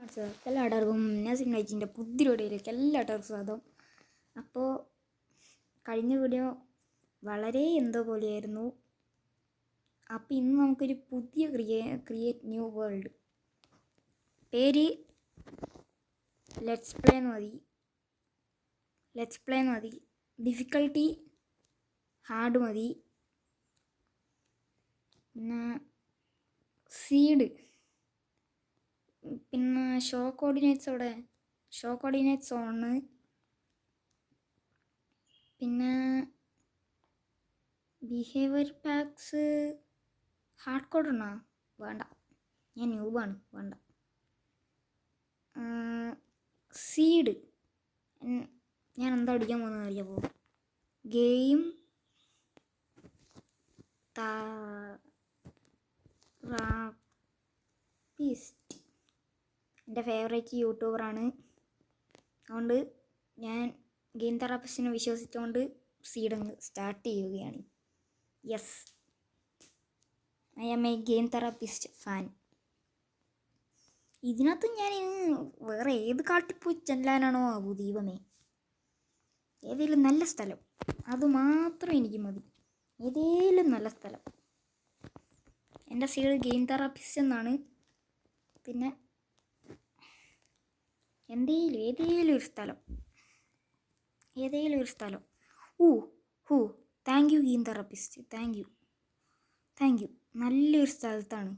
എല്ലാവർക്കും നസീം നൈറ്റിൻ്റെ പുതിയ വീഡിയോയിലേക്ക് എല്ലാവർക്കും സ്വാഗതം. അപ്പോൾ കഴിഞ്ഞ വീഡിയോ വളരെ എന്തോ പോലെയായിരുന്നു. അപ്പോൾ ഇന്ന് നമുക്കൊരു പുതിയ ക്രിയേറ്റ് ന്യൂ വേൾഡ് പേര് ലെറ്റ്സ് പ്ലേ എന്ന് മതി. ഡിഫിക്കൽട്ടി ഹാർഡ് മതി. പിന്നെ സീഡ്, പിന്നെ ഷോ കോർഡിനേറ്റ്സ് ഓണ്. പിന്നെ ബിഹേവിയർ പാക്സ് ഹാർഡ് കോഡ് ഉണ്ടോ? വേണ്ട, ഞാൻ ന്യൂബാണ്, വേണ്ട. സീഡ് ഞാൻ എന്താ അടിക്കാൻ പോകുന്നത് അറിയാമോ? ഗെയിം തെറാപ്പിസ്റ്റ് എൻ്റെ ഫേവറേറ്റ് യൂട്യൂബറാണ്. അതുകൊണ്ട് ഞാൻ ഗെയിം തെറാപ്പിസ്റ്റിനെ വിശ്വസിച്ചുകൊണ്ട് സീഡങ്ങ് സ്റ്റാർട്ട് ചെയ്യുകയാണ്. Yes, I am a game therapist fan. ഇതിനകത്ത് ഞാൻ വേറെ ഏത് കാട്ടിപ്പോയി ചെല്ലാനാണോ ആവൂ ദൈവമേ. ഏതെങ്കിലും നല്ല സ്ഥലം, അതുമാത്രം എനിക്ക് മതി. ഏതെങ്കിലും നല്ല സ്ഥലം. എൻ്റെ സീഡ് ഗെയിം തെറാപ്പിസ്റ്റ് എന്നാണ്. പിന്നെ ഏതെങ്കിലും ഒരു സ്ഥലം. Thank you game therapist, thank you. നല്ലൊരു സ്ഥലത്താണ്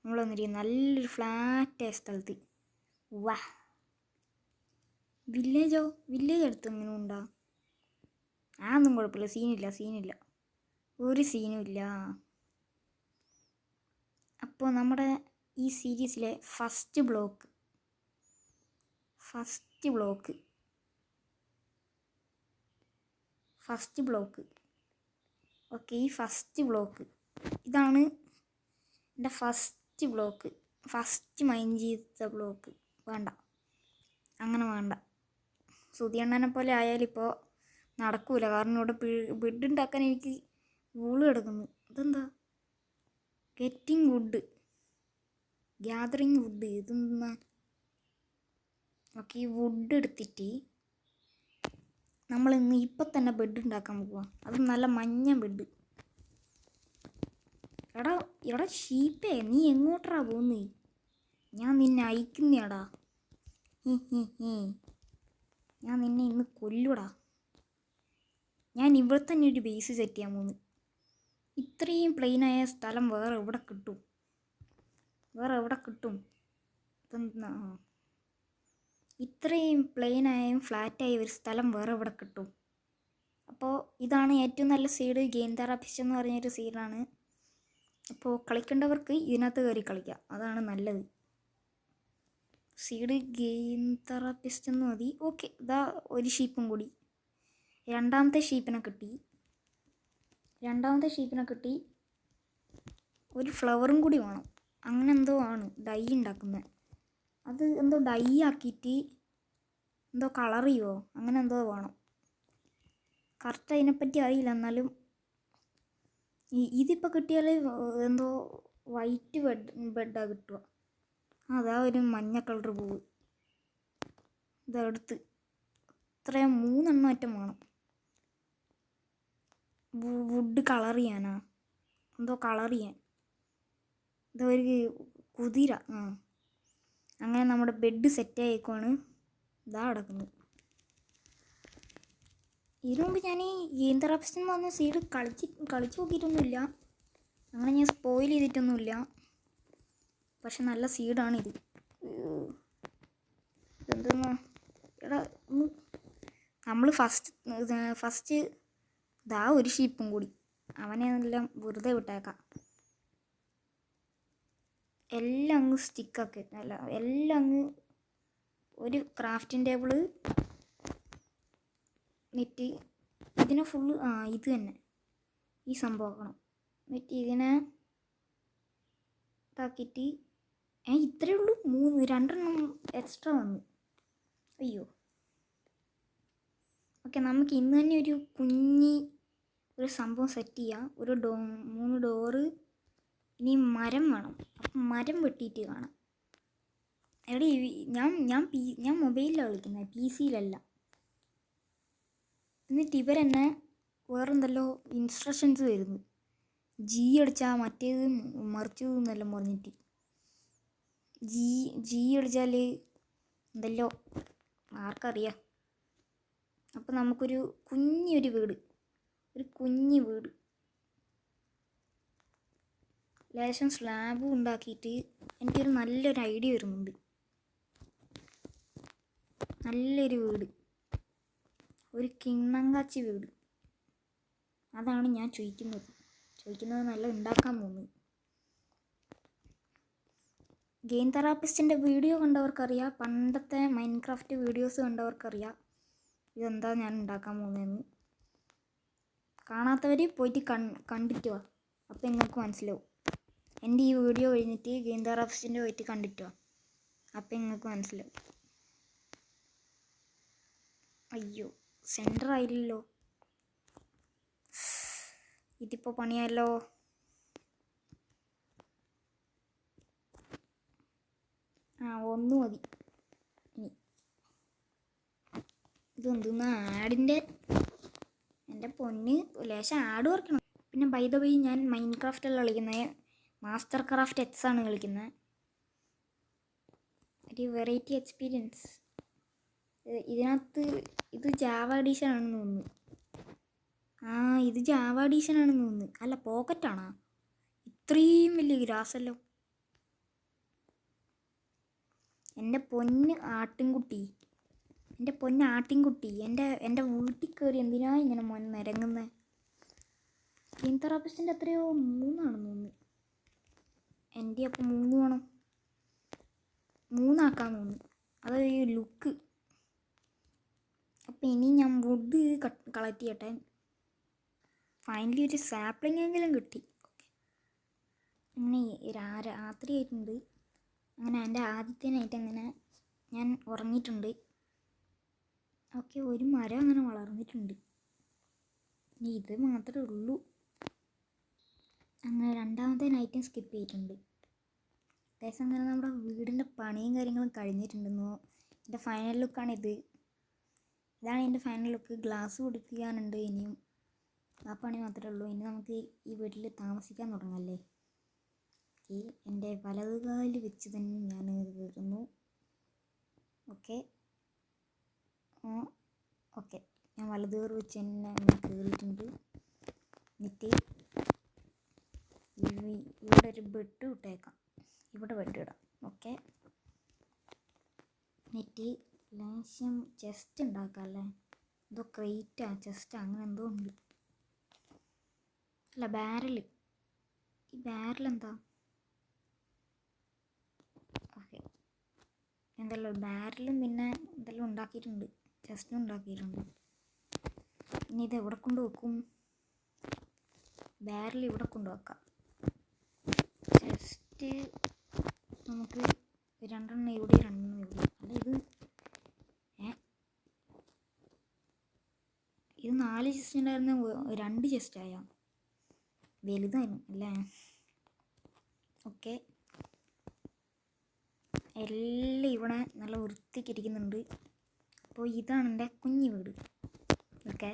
നമ്മൾ വന്നിരിക്കുന്നത്, നല്ലൊരു ഫ്ലാറ്റായ സ്ഥലത്ത്. വാ, വില്ലേജ് അടുത്ത് എങ്ങനെ ഉണ്ടാ? ഒന്നും കുഴപ്പമില്ല, സീനില്ല, ഒരു സീനും ഇല്ല. അപ്പോൾ നമ്മുടെ ഈ സീരീസിലെ ഫസ്റ്റ് ബ്ലോക്ക് ഓക്കെ, ഈ ഫസ്റ്റ് ബ്ലോക്ക് ഇതാണ് എൻ്റെ ഫസ്റ്റ് ബ്ലോക്ക്. ഫസ്റ്റ് മൈൻഡ് ചെയ്ത ബ്ലോക്ക് വേണ്ട, അങ്ങനെ വേണ്ട. സുധിയണ്ണനെ പോലെ ആയാലിപ്പോൾ നടക്കൂല. കാരണം ഇവിടെ ബെഡ് ഉണ്ടാക്കാൻ എനിക്ക് വൂള് കിടക്കുന്നു. ഇതെന്താ? ഗ്യാതറിങ് വുഡ്, ഇതെന്താ? ഓക്കെ, ഈ വുഡ് എടുത്തിട്ട് നമ്മൾ ഇപ്പം തന്നെ ബെഡ് ഉണ്ടാക്കാൻ പോവാ. അത് നല്ല മഞ്ഞ ബെഡ്. എടാ ഷീപ്പേ, നീ എങ്ങോട്ടാ പോകുന്നത്? ഞാൻ നിന്നെ അയക്കുന്നേടാ. ഞാൻ നിന്നെ ഇന്ന് കൊല്ലൂടാ. ഞാൻ ഇവിടെ തന്നെ ഒരു ബേസ് സെറ്റ് ചെയ്യാൻ പോകുന്നു. ഇത്രയും പ്ലെയിനായ സ്ഥലം വേറെ എവിടെ കിട്ടും? ഇതെന്താ? ഇത്രയും പ്ലെയിനായും ഫ്ലാറ്റായ ഒരു സ്ഥലം വേറെ എവിടെ കിട്ടും? അപ്പോൾ ഇതാണ് ഏറ്റവും നല്ല സീഡ്. ഗെയിം തെറാപ്പിസ്റ്റ് എന്ന് പറഞ്ഞൊരു സീഡാണ്. അപ്പോൾ കളിക്കേണ്ടവർക്ക് ഇതിനകത്ത് കയറി കളിക്കാം, അതാണ് നല്ലത്. സീഡ് ഗെയിം തെറാപ്പിസ്റ്റ് എന്ന് മതി. ഓക്കെ, ഇതാ ഒരു ഷീപ്പും കൂടി. രണ്ടാമത്തെ ഷീപ്പിനെ കിട്ടി. ഒരു ഫ്ലവറും കൂടി വേണം. അങ്ങനെ എന്തോ ആണ് ഡൈ ഉണ്ടാക്കുന്നത്. അത് എന്തോ ഡൈ ആക്കിയിട്ട് എന്തോ കളർ ചെയ്യുമോ, അങ്ങനെ എന്തോ വേണം. കറക്റ്റ് അതിനെപ്പറ്റി അറിയില്ല. എന്നാലും ഇതിപ്പോൾ കിട്ടിയാൽ എന്തോ വൈറ്റ് ബെഡാണ് കിട്ടുക. അതാ ഒരു മഞ്ഞ കളർ പൂവ്. ഇതെടുത്ത് ഇത്രയും 3 എണ്ണം അറ്റം വേണം. വുഡ് കളർ ചെയ്യാനാ, എന്തോ കളർ ചെയ്യാൻ. ഇതോ ഒരു കുതിര. അങ്ങനെ നമ്മുടെ ബെഡ് സെറ്റ് ആയിക്കോണ്. ഇതാ കിടക്കുന്നത്. ഇതിനു മുമ്പ് ഞാൻ ഈ ഗെയിം തെറാപ്പിസ്റ്റ് എന്ന് പറഞ്ഞ സീഡ് കളിച്ച് നോക്കിയിട്ടൊന്നുമില്ല. അങ്ങനെ ഞാൻ സ്പോയിൽ ചെയ്തിട്ടൊന്നുമില്ല. പക്ഷെ നല്ല സീഡാണിത്. എന്തെന്നാ എടാ, നമ്മൾ ഫസ്റ്റ് ഇതാ ഒരു ഷീപ്പും കൂടി. അവനെ എല്ലാം വെറുതെ വിട്ടേക്കാം. എല്ലാം അങ്ങ് സ്റ്റിക്കൊക്കെ അല്ല, എല്ലാം അങ്ങ് ഒരു ക്രാഫ്റ്റിംഗ് ടേബിള് എന്നിട്ട് ഇതിനെ ഫുള്ള് ഇത് തന്നെ ഈ സംഭവമാക്കണം. എന്നിട്ട് ഇതിനെ ഇതാക്കിയിട്ട് ഇത്രയേ ഉള്ളൂ. 2 എക്സ്ട്രാ വന്നു. അയ്യോ. ഓക്കെ, നമുക്ക് ഇന്ന് തന്നെ ഒരു സംഭവം സെറ്റ് ചെയ്യാം. 3 ഡോറ്. ഇനി മരം വേണം. അപ്പം മരം വെട്ടിയിട്ട് കാണാം. എടി ഞാൻ മൊബൈലിലാണ് കളിക്കുന്നത്, PC യിലല്ല. എന്നിട്ട് ഇവരെന്നെ വേറെന്തല്ലോ ഇൻസ്ട്രക്ഷൻസ് വരുന്നു, അടിച്ചാൽ മറ്റേത് മറിച്ചത് എന്നെല്ലാം പറഞ്ഞിട്ട്. ജി അടിച്ചാൽ എന്തല്ലോ ആർക്കറിയാം. അപ്പം നമുക്കൊരു കുഞ്ഞു വീട് ലേശം സ്ലാബും ഉണ്ടാക്കിയിട്ട് എനിക്കൊരു നല്ലൊരു ഐഡിയ വരുന്നുണ്ട്. നല്ലൊരു വീട്, ഒരു കിണ്ണങ്കാച്ചി വീട്. അതാണ് ഞാൻ ചോദിക്കുന്നത് നല്ല ഉണ്ടാക്കാൻ പോകുന്നത്. ഗെയിം തെറാപ്പിസ്റ്റിൻ്റെ വീഡിയോ കണ്ടവർക്കറിയാം, പണ്ടത്തെ മൈൻക്രാഫ്റ്റ് വീഡിയോസ് കണ്ടവർക്കറിയാം ഇതെന്താ ഞാൻ ഉണ്ടാക്കാൻ പോകുന്നതെന്ന്. കാണാത്തവർ പോയിട്ട് കണ്ടിട്ട് വാ, അപ്പോൾ നിങ്ങൾക്ക് മനസ്സിലാവും. എൻ്റെ ഈ വീഡിയോ കഴിഞ്ഞിട്ട് ഗെയിം തെറാപ്പിസ്റ്റിൻ്റെ പോയിട്ട് കണ്ടിട്ട് വാ, അപ്പോൾ നിങ്ങൾക്ക് മനസ്സിലാവും. അയ്യോ, സെൻറ്റർ ആയില്ലല്ലോ, ഇതിപ്പോൾ പണിയല്ലോ. ഒന്ന് മതി. ഇനി ഇതെന്തുന്നാ ആഡിൻ്റെ, എൻ്റെ പൊന്ന് ലേശം ആഡ് കുറയ്ക്കണം. പിന്നെ ബൈ ദ വേ ഞാൻ മൈൻക്രാഫ്റ്റല്ല കളിക്കുന്നത്, മാസ്റ്റർ ക്രാഫ്റ്റ് X ആണ് കളിക്കുന്നത്. ഒരു വെറൈറ്റി എക്സ്പീരിയൻസ്. ഇതിനകത്ത് ഇത് ജാവ എഡിഷൻ ആണെന്ന് തോന്നുന്നു. ഇത് ജാവ എഡിഷൻ ആണെന്ന് തോന്നുന്നു. അല്ല, പോക്കറ്റാണോ? ഇത്രയും വലിയ ഗ്രാസല്ലോ. എൻ്റെ പൊന്ന് ആട്ടിൻകുട്ടി, എൻ്റെ വീട്ടിൽ കയറി എന്തിനാ ഇങ്ങനെ നിരങ്ങുന്നത്? ഗെയിം തെറാപ്പിസ്റ്റിൻ്റെ എത്രയോ 3 ആണെന്ന് തോന്നുന്നു. എൻ്റെ അപ്പം 3 വേണം, 3 ആക്കാൻ തോന്നുന്നു. അതൊരു ലുക്ക്. അപ്പം ഇനി ഞാൻ വുഡ് കളക്ട് ചെയ്യട്ടെ. ഫൈനലി ഒരു സാപ്ലിംഗ് എങ്കിലും കിട്ടി. അങ്ങനെ രാത്രി ആയിട്ടുണ്ട്. അങ്ങനെ എൻ്റെ ആദ്യത്തെ നൈറ്റ് അങ്ങനെ ഞാൻ ഉറങ്ങിയിട്ടുണ്ട്. ഓക്കെ, ഒരു മരം അങ്ങനെ വളർന്നിട്ടുണ്ട്. ഇനി ഇത് മാത്രമേ ഉള്ളൂ. അങ്ങനെ രണ്ടാമത്തെ നൈറ്റും സ്കിപ്പ് ചെയ്തിട്ടുണ്ട്. അത്യാവശ്യം അങ്ങനെ നമ്മുടെ വീടിൻ്റെ പണിയും കാര്യങ്ങളും കഴിഞ്ഞിട്ടുണ്ടെന്നോ. എൻ്റെ ഫൈനൽ ലുക്കാണിത്. ഇതാണ് എൻ്റെ ഫൈനൽ ലുക്ക്. ഗ്ലാസ് പിടിപ്പിക്കാനുണ്ട് ഇനിയും. ആ പണി മാത്രമേ ഉള്ളൂ. ഇനി നമുക്ക് ഈ വീട്ടിൽ താമസിക്കാൻ തുടങ്ങല്ലേ. എൻ്റെ വലതുകാലിൽ വെച്ച് തന്നെ ഞാൻ കയറുന്നു. ഓക്കെ, ഞാൻ വലതുകാൽ വെച്ച് തന്നെ കയറിയിട്ടുണ്ട്. എന്നിട്ട് ഇവിടെ ഒരു ബെഡ് ഇട്ടേക്കാം. ഇവിടെ ബെഡ് ഇടാം. ഓക്കെ, എന്നിട്ട് ലേശം ചെസ്റ്റ് ഉണ്ടാക്കാം. അല്ലേ, എന്തോ ക്രേറ്റാ ചെസ്റ്റ് അങ്ങനെ എന്തോ ഉണ്ട്. അല്ല, ബാരൽ. ഈ ബാരൽ എന്താ? ഓക്കെ, എന്തെല്ലാം ബാരലും പിന്നെ എന്തെല്ലാം ഉണ്ടാക്കിയിട്ടുണ്ട്, ചെസ്റ്റും ഉണ്ടാക്കിയിട്ടുണ്ട്. ഇനി ഇത് എവിടെ കൊണ്ട് വെക്കും? ബാരൽ ഇവിടെ കൊണ്ടുവെക്കാം. ചെസ്റ്റ് നമുക്ക് 2 എണ്ണം ഇവിടെ, 2 എണ്ണം ഇവിടെ. അല്ല, ഇത് 4 ചെസ്റ്റ് ഉണ്ടായിരുന്ന 2 ചെസ്റ്റായ വലുതായിരുന്നു അല്ലേ. ഓക്കെ, എല്ലാം ഇവിടെ നല്ല വൃത്തിക്ക് ഇരിക്കുന്നുണ്ട്. അപ്പോൾ ഇതാണ് എൻ്റെ കുഞ്ഞു വീട്. ഓക്കെ,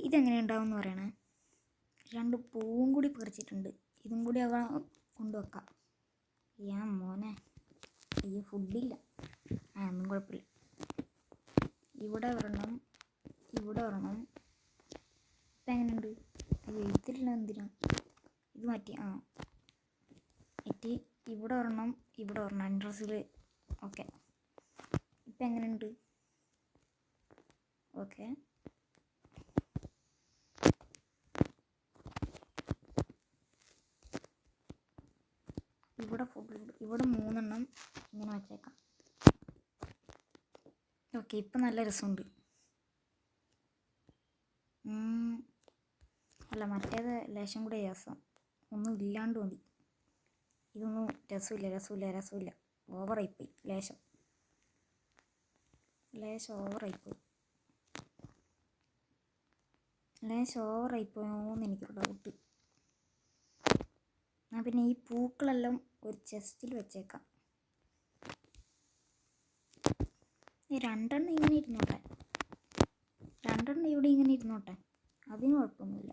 ഇതെങ്ങനെ ഉണ്ടാവും എന്ന് പറയണേ. 2 പൂവും കൂടി പറിച്ചിട്ടുണ്ട്. ഇതും കൂടി അവ കൊണ്ടുവെക്കാം. മോനെ, അയ്യോ ഫുഡില്ല. ഒന്നും കുഴപ്പമില്ല. ഇവിടെ ഒരെണ്ണം, ഇവിടെ ഒരെണ്ണം. ഇപ്പം എങ്ങനെയുണ്ട്? അയ്യോ ഇതില്ല, എന്തിനാ ഇത് മാറ്റി? ഇവിടെ ഒരെണ്ണം, ഇവിടെ ഒരെണ്ണം ഇൻട്രസ്റ്റിൽ. ഓക്കെ, ഇപ്പം എങ്ങനെയുണ്ട്? ഓക്കെ, ഇവിടെ 3 എണ്ണം ഇങ്ങനെ വെച്ചേക്കാം. ഓക്കെ, ഇപ്പം നല്ല രസമുണ്ട്. അല്ല, മറ്റേത് ലേശം കൂടെ രസം. ഒന്നും ഇല്ലാണ്ട് മതി. ഇതൊന്നും രസമില്ല. ഓവറായിപ്പോയി. ലേശം ഓവറായിപ്പോയോന്ന് എനിക്കൊരു ഡൗട്ട്. പിന്നെ ഈ പൂക്കളെല്ലാം ഒരു ചെസ്റ്റിൽ വെച്ചേക്കാം. ഈ 2 ഇങ്ങനെ ഇരുന്നോട്ടെ, 2 ഇവിടെ ഇങ്ങനെ ഇരുന്നോട്ടെ, അതിന് കുഴപ്പമൊന്നുമില്ല.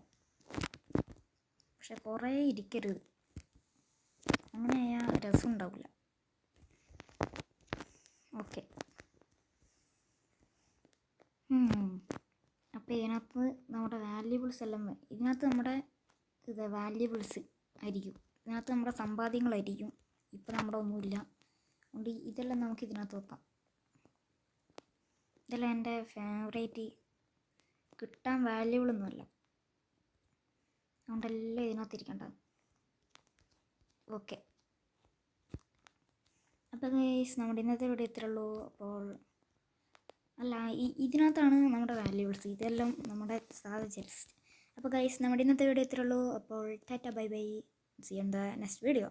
പക്ഷെ കുറേ ഇരിക്കരുത്, അങ്ങനെ ആയാൽ രസം ഉണ്ടാവില്ല. ഓക്കെ. അപ്പോൾ ഇതിനകത്ത് നമ്മുടെ വാല്യുബിൾസ് എല്ലാം ഇതിനകത്ത് നമ്മുടെ വാല്യുബിൾസ് ആയിരിക്കും, ഇതിനകത്ത് നമ്മുടെ സമ്പാദ്യങ്ങളായിരിക്കും. ഇപ്പം നമ്മുടെ ഒന്നുമില്ല, അതുകൊണ്ട് ഇതെല്ലാം നമുക്ക് ഇതിനകത്ത് വെക്കാം. ഇതെല്ലാം എൻ്റെ ഫേവറേറ്റ്, കിട്ടാൻ വാല്യുബിളൊന്നുമല്ല, അതുകൊണ്ടെല്ലാം ഇതിനകത്ത് ഇരിക്കേണ്ടത്. ഓക്കെ. അപ്പോൾ ഗൈസ് നമ്മുടെ ഇന്നത്തെ വീഡിയോ ഇത്രേ ഉള്ളൂ. അപ്പോൾ അല്ല, ഇതിനകത്താണ് നമ്മുടെ വാല്യുബിൾസ്, ഇതെല്ലാം നമ്മുടെ സാധാ ചെസ്റ്റ്. അപ്പോൾ ഗൈസ് നമ്മുടെ ഇന്നത്തെ വീഡിയോ ഇത്രേ ഉള്ളൂ. അപ്പോൾ tata bye bye, see you in the next video.